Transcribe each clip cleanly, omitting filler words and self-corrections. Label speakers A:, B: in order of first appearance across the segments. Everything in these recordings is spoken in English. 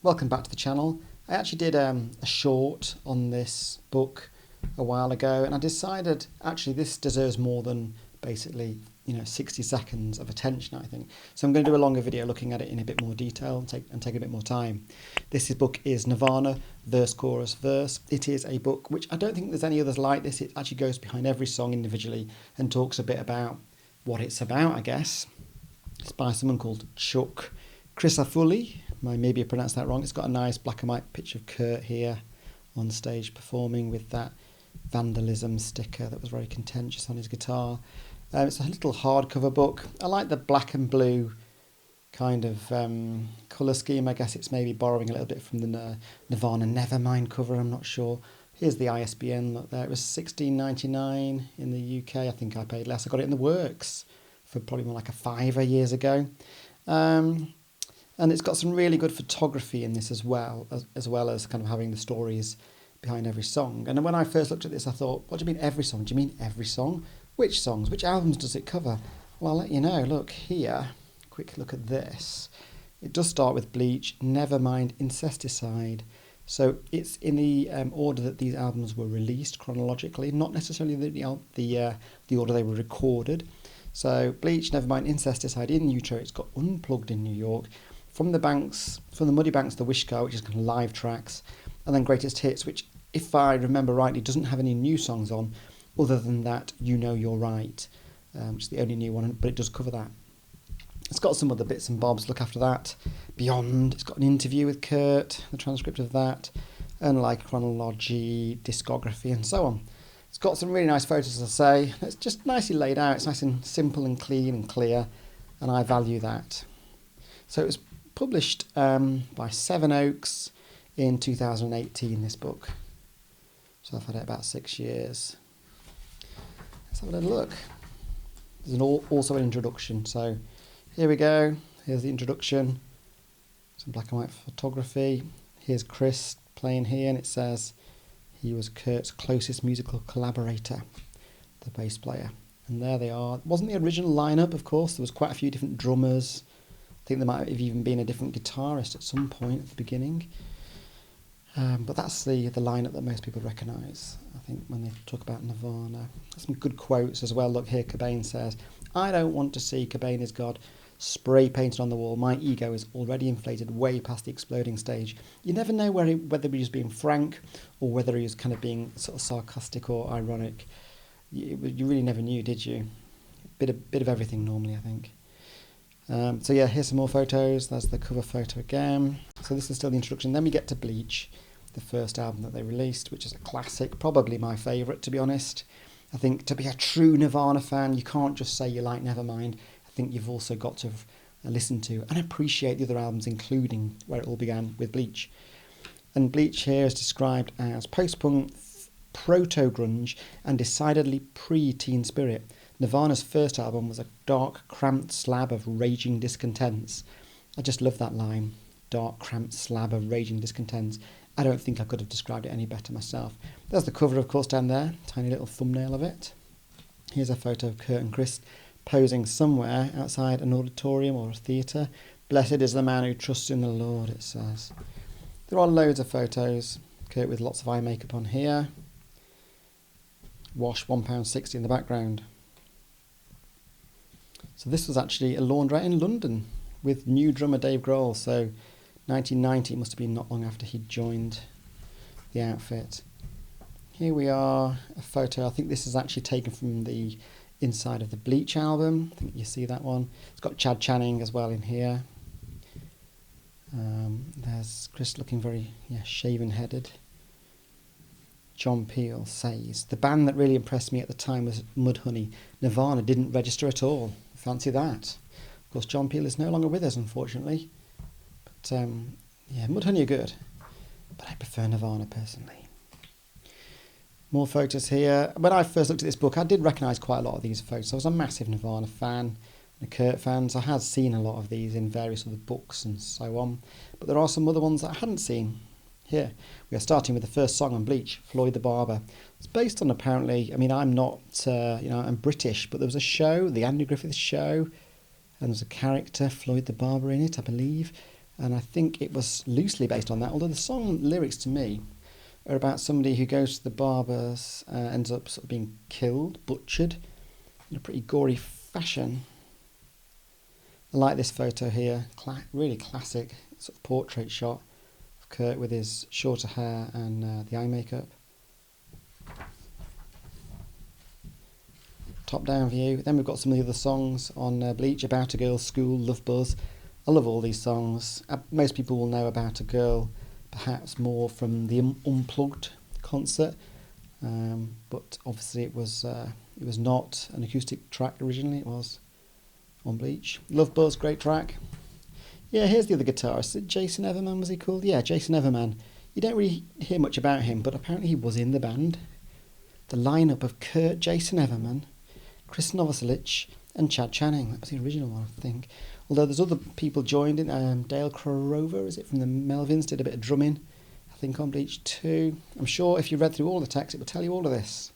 A: Welcome back to the channel. I actually did a short on this book a while ago, and I decided actually this deserves more than basically 60 seconds of attention, I think. So I'm going to do a longer video looking at it in a bit more detail and take a bit more time. This book is Nirvana Verse Chorus Verse. It is a book which I don't think there's any others like this. It actually goes behind every song individually and talks a bit about what it's about, I guess. It's by someone called Chuck Crisafulli. Maybe I pronounced that wrong. It's got a nice black and white picture of Kurt here on stage performing with that vandalism sticker that was very contentious on his guitar. It's a little hardcover book. I like the black and blue kind of colour scheme. I guess it's maybe borrowing a little bit from the Nirvana Nevermind cover, I'm not sure. Here's the ISBN, look there. It was $16.99 in the UK. I think I paid less. I got it in the works for probably more like a £5 years ago. And it's got some really good photography in this as well as kind of having the stories behind every song. And when I first looked at this, I thought, what do you mean every song? Do you mean every song? Which songs? Which albums does it cover? Well, I'll let you know. Look here, quick look at this. It does start with Bleach, Nevermind, Incesticide. So it's in the order that these albums were released chronologically, not necessarily the order they were recorded. So Bleach, Nevermind, Incesticide in Utero. It's got Unplugged in New York. From the Muddy Banks, the Wish Car, which is kind of live tracks, and then Greatest Hits, which, if I remember rightly, doesn't have any new songs on, other than that, You Know You're Right, which is the only new one, but it does cover that. It's got some other bits and bobs. Look after that. Beyond, it's got an interview with Kurt, the transcript of that, and like chronology, discography, and so on. It's got some really nice photos, as I say. It's just nicely laid out. It's nice and simple and clean and clear, and I value that. So it was published by Seven Oaks in 2018, this book. So I've had it about 6 years. Let's have a little look. There's also an introduction. So here we go. Here's the introduction. Some black and white photography. Here's Chris playing here, and it says he was Kurt's closest musical collaborator, the bass player. And there they are. It wasn't the original lineup, of course. There was quite a few different drummers. I think there might have even been a different guitarist at some point at the beginning. But that's the lineup that most people recognise, I think, when they talk about Nirvana. There's some good quotes as well. Look here, Cobain says, "I don't want to see Cobain is God spray painted on the wall. My ego is already inflated way past the exploding stage." You never know whether he was being frank or whether he was kind of being sort of sarcastic or ironic. You really never knew, did you? Bit of everything normally, I think. So yeah, here's some more photos. That's the cover photo again. So this is still the introduction. Then we get to Bleach, the first album that they released, which is a classic, probably my favourite, to be honest. I think to be a true Nirvana fan, you can't just say you like Nevermind. I think you've also got to listen to and appreciate the other albums, including where it all began with Bleach. And Bleach here is described as post-punk, proto-grunge, and decidedly pre-teen spirit. Nirvana's first album was a dark, cramped slab of raging discontents. I just love that line, dark, cramped slab of raging discontents. I don't think I could have described it any better myself. There's the cover, of course, down there, tiny little thumbnail of it. Here's a photo of Kurt and Chris posing somewhere outside an auditorium or a theatre. "Blessed is the man who trusts in the Lord," it says. There are loads of photos. Kurt with lots of eye makeup on here. Wash, £1.60 in the background. So this was actually a laundrette in London with new drummer Dave Grohl. So 1990, it must have been not long after he'd joined the outfit. Here we are, a photo. I think this is actually taken from the inside of the Bleach album. I think you see that one. It's got Chad Channing as well in here. There's Chris looking very shaven-headed. John Peel says, "The band that really impressed me at the time was Mudhoney. Nirvana didn't register at all. Fancy that." Of course, John Peel is no longer with us, unfortunately. But Mudhoney are good. But I prefer Nirvana personally. More photos here. When I first looked at this book, I did recognise quite a lot of these photos. I was a massive Nirvana fan and a Kurt fan, so I had seen a lot of these in various other books and so on. But there are some other ones that I hadn't seen. Here, we are starting with the first song on Bleach, Floyd the Barber. It's based on, apparently, I'm not, I'm British, but there was a show, the Andy Griffith Show, and there's a character, Floyd the Barber, in it, I believe. And I think it was loosely based on that, although the song lyrics to me are about somebody who goes to the barbers, ends up sort of being killed, butchered, in a pretty gory fashion. I like this photo here, really classic sort of portrait shot of Kurt with his shorter hair and the eye makeup. Top down view. Then we've got some of the other songs on Bleach, About a Girl, School, Love Buzz. I love all these songs. Most people will know About a Girl perhaps more from the Unplugged concert, but obviously it was not an acoustic track originally. It was on Bleach. Love Buzz, great track. Yeah, here's the other guitarist. Jason Everman, was he called? Yeah, Jason Everman. You don't really hear much about him, but apparently he was in the band. The lineup of Kurt, Jason Everman, Chris Novoselic and Chad Channing. That was the original one, I think. Although there's other people joined in. Dale Crover, is it, from the Melvins, did a bit of drumming, I think, on Bleach too. I'm sure if you read through all the text, it would tell you all of this.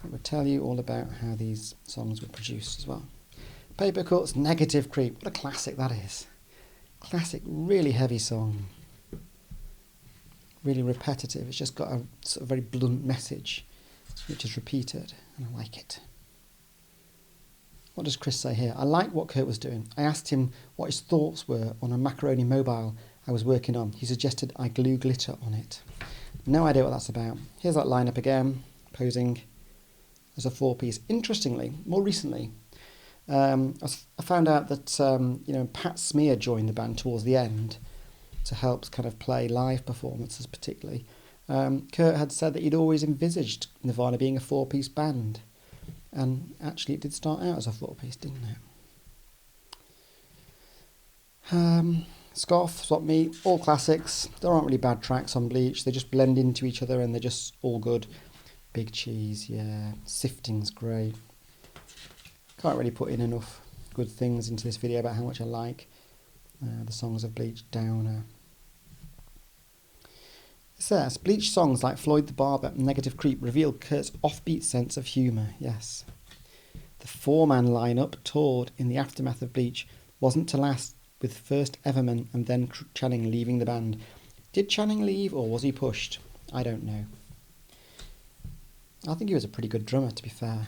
A: It would tell you all about how these songs were produced as well. Paper Cuts, Negative Creep. What a classic that is. Classic, really heavy song. Really repetitive. It's just got a sort of very blunt message, which is repeated, and I like it. What does Chris say here? I like what Kurt was doing. I asked him what his thoughts were on a macaroni mobile I was working on. He suggested I glue glitter on it. No idea what that's about. Here's that lineup again, posing as a four-piece. Interestingly, more recently, I found out that Pat Smear joined the band towards the end to help kind of play live performances particularly. Kurt had said that he'd always envisaged Nirvana being a four-piece band. And actually it did start out as a four-piece, didn't it? Scoff, Swap Meet, all classics. There aren't really bad tracks on Bleach. They just blend into each other and they're just all good. Big Cheese, yeah. Sifting's great. Can't really put in enough good things into this video about how much I like the songs of Bleach. Downer. It says, Bleach songs like Floyd the Barber and Negative Creep revealed Kurt's offbeat sense of humour. Yes. The four-man lineup toured in the aftermath of Bleach wasn't to last, with first Everman and then Channing leaving the band. Did Channing leave or was he pushed? I don't know. I think he was a pretty good drummer, to be fair.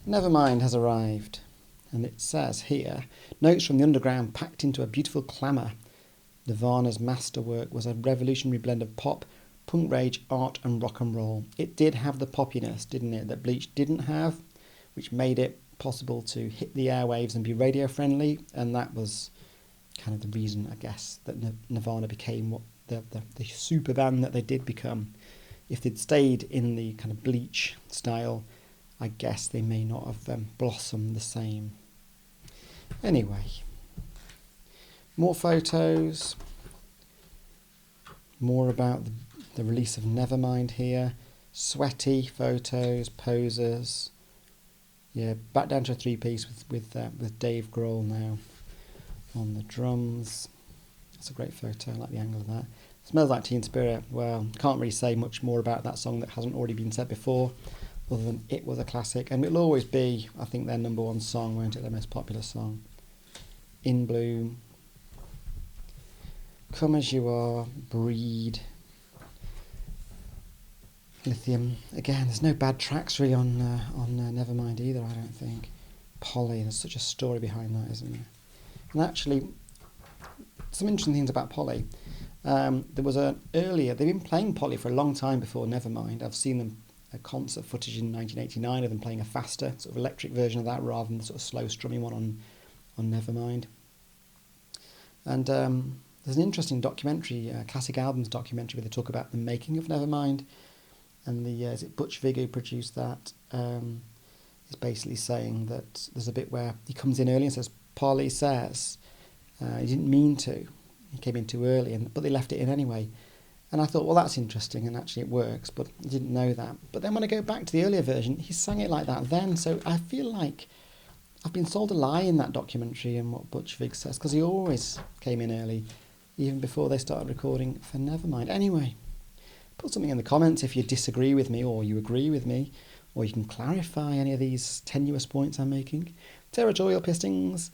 A: Nevermind has arrived, and it says here, notes from the underground packed into a beautiful clamour. Nirvana's masterwork was a revolutionary blend of pop, punk rage, art and rock and roll. It did have the poppiness, didn't it, that Bleach didn't have, which made it possible to hit the airwaves and be radio friendly, and that was kind of the reason, I guess, that Nirvana became what the super band that they did become. If they'd stayed in the kind of Bleach style, I guess they may not have blossomed the same. Anyway. More photos, more about the release of Nevermind here, sweaty photos, posers, yeah, back down to a three-piece with Dave Grohl now on the drums. That's a great photo, I like the angle of that. Smells Like Teen Spirit, well, can't really say much more about that song that hasn't already been said before, other than it was a classic, and it'll always be, I think, their number one song, won't it, their most popular song. In Bloom. Come As You Are, Breed, Lithium. Again, there's no bad tracks really on Nevermind either, I don't think. Polly, there's such a story behind that, isn't there? And actually, some interesting things about Polly. There was they've been playing Polly for a long time before Nevermind. I've seen them concert footage in 1989 of them playing a faster sort of electric version of that rather than the sort of slow strumming one on Nevermind. And there's an interesting documentary, Classic Albums documentary, where they talk about the making of Nevermind, and is it Butch Vig who produced that? Is basically saying that there's a bit where he comes in early and says, Polly says, he didn't mean to, he came in too early, but they left it in anyway. And I thought, well, that's interesting, and actually it works, but I didn't know that. But then when I go back to the earlier version, he sang it like that then, so I feel like I've been sold a lie in that documentary and what Butch Vig says, because he always came in early, even before they started recording for Nevermind. Anyway, put something in the comments if you disagree with me or you agree with me, or you can clarify any of these tenuous points I'm making. Territorial pistons,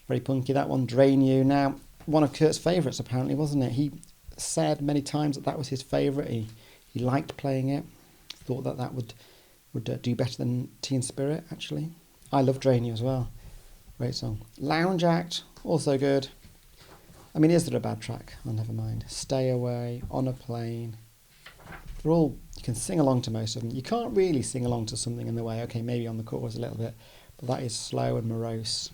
A: Very punky, that one. Drain You. Now, one of Kurt's favourites, apparently, wasn't it? He said many times that that was his favourite. He liked playing it. Thought that that would do better than Teen Spirit, actually. I love Drain You as well. Great song. Lounge Act, also good. I mean, is there a bad track? Oh, Nevermind. Stay Away, On a Plane. They're all, you can sing along to most of them. You can't really sing along to Something in the Way. Okay, maybe on the chorus a little bit. But that is slow and morose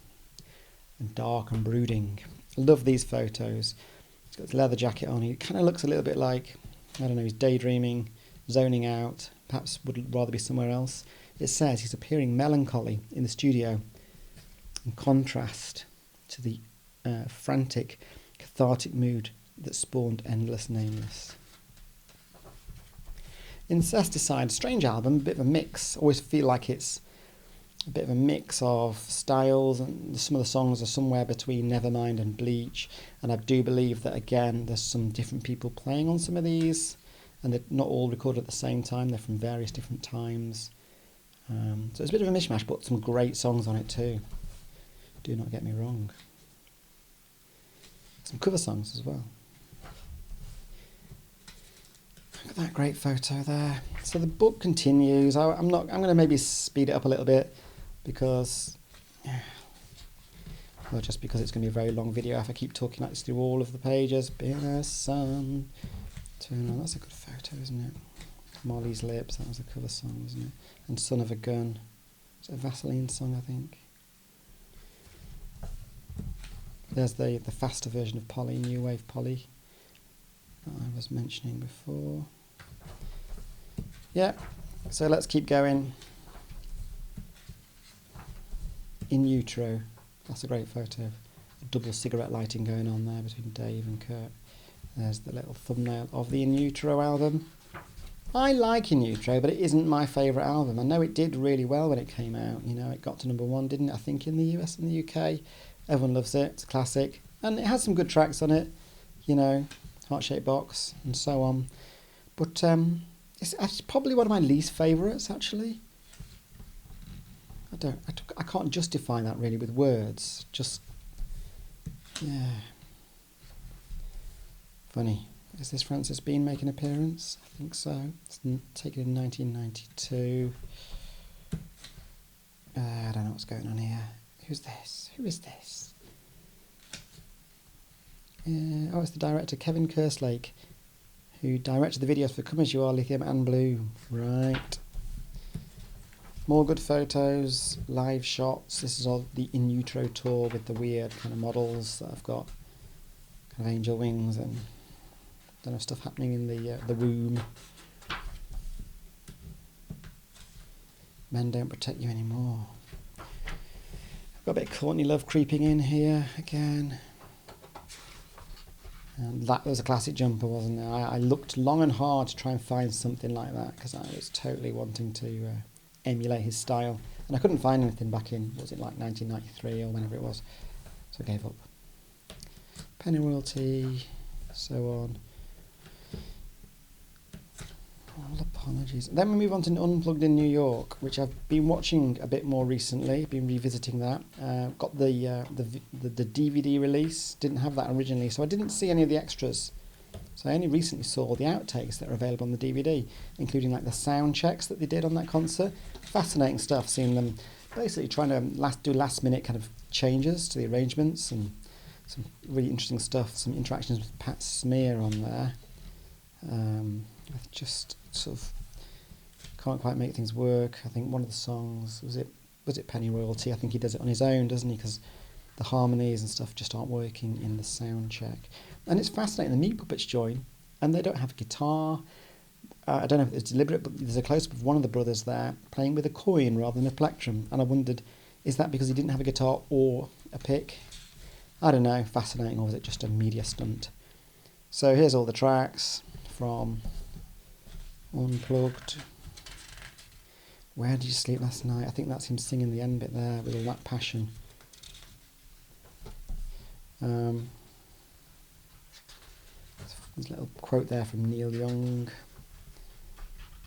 A: and dark and brooding. I love these photos. He's got his leather jacket on. He kind of looks a little bit like, I don't know, he's daydreaming, zoning out, perhaps would rather be somewhere else. It says he's appearing melancholy in the studio, in contrast to the frantic, cathartic mood that spawned Endless Nameless. Incesticide, strange album, a bit of a mix. Always feel like it's a bit of a mix of styles, and some of the songs are somewhere between Nevermind and Bleach, and I do believe that, again, there's some different people playing on some of these, and they're not all recorded at the same time. They're from various different times. So it's a bit of a mishmash, but some great songs on it too. Do not get me wrong. Some cover songs as well. Look at that great photo there. So the book continues. I'm going to maybe speed it up a little bit because, well, just because it's going to be a very long video if I keep talking like this through all of the pages. Been a sun. Turn on. That's a good photo, isn't it? Molly's Lips. That was a cover song, wasn't it? And Son of a Gun. It's a Vaseline song, I think. There's the faster version of Polly, New Wave Polly, that I was mentioning before. Yeah, so let's keep going. In Utero, that's a great photo. Double cigarette lighting going on there between Dave and Kurt. There's the little thumbnail of the In Utero album. I like In Utero, but it isn't my favourite album. I know it did really well when it came out. You know, it got to #1, didn't it? I think in the US and the UK. Everyone loves it. It's a classic. And it has some good tracks on it. You know, Heart-Shaped Box and so on. But it's probably one of my least favourites, actually. I can't justify that really with words. Just, yeah. Funny. Is this Francis Bean making an appearance? I think so. It's taken in 1992. I don't know what's going on here. Who's this? Who is this? Oh, it's the director, Kevin Kerslake, who directed the videos for Come As You Are, Lithium and Blue. Right. More good photos, live shots. This is all the In Utero tour with the weird kind of models that I've got. Kind of angel wings and don't know, stuff happening in the womb. Men Don't Protect You Anymore. I've got a bit of Courtney Love creeping in here again. And that was a classic jumper, wasn't it? I looked long and hard to try and find something like that because I was totally wanting to emulate his style. And I couldn't find anything back in, was it like 1993 or whenever it was? So I gave up. Penny Royalty, so on. All apologies. Then we move on to Unplugged in New York, which I've been watching a bit more recently. Been revisiting that. Got the DVD release. Didn't have that originally, so I didn't see any of the extras. So I only recently saw the outtakes that are available on the DVD, including like the sound checks that they did on that concert. Fascinating stuff. Seeing them basically trying to do last minute kind of changes to the arrangements and some really interesting stuff. Some interactions with Pat Smear on there. I just sort of can't quite make things work. I think one of the songs, was it Penny Royalty? I think he does it on his own, doesn't he? Because the harmonies and stuff just aren't working in the sound check. And it's fascinating. The Meat Puppets join, and they don't have a guitar. I don't know if it's deliberate, but there's a close-up of one of the brothers there playing with a coin rather than a plectrum. And I wondered, is that because he didn't have a guitar or a pick? I don't know. Fascinating, or was it just a media stunt? So here's all the tracks from Unplugged. Where Did You Sleep Last Night? I think that's him singing the end bit there with all that passion. There's a little quote there from Neil Young.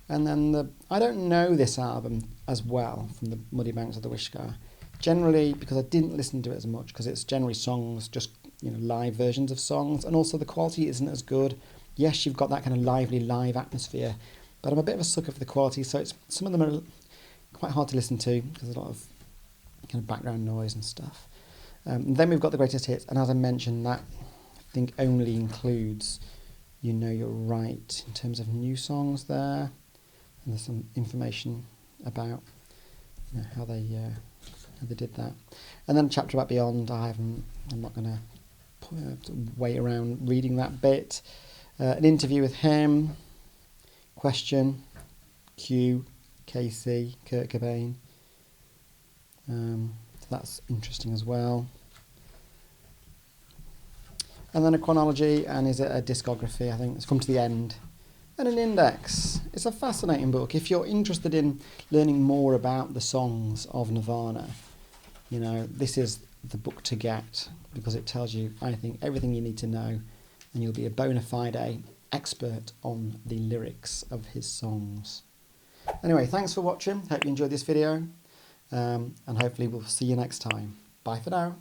A: And then I don't know this album as well from the Muddy Banks of the Wishkar. generally, because I didn't listen to it as much, because it's generally songs, just, you know, live versions of songs, and also the quality isn't as good. Yes, you've got that kind of lively live atmosphere, but I'm a bit of a sucker for the quality, so some of them are quite hard to listen to because there's a lot of kind of background noise and stuff. And then we've got the greatest hits, and as I mentioned, that I think only includes You Know You're Right in terms of new songs there, and there's some information about, you know, how they did that. And then a chapter about Beyond. I'm not going to wait around reading that bit. An interview with him. Question. Q. Casey. Kurt Cobain. So that's interesting as well. And then a chronology, and is it a discography? I think it's come to the end. And an index. It's a fascinating book. If you're interested in learning more about the songs of Nirvana, you know, this is the book to get, because it tells you, I think, everything you need to know, and you'll be a bona fide expert on the lyrics of his songs. Anyway, thanks for watching. Hope you enjoyed this video, and hopefully we'll see you next time. Bye for now.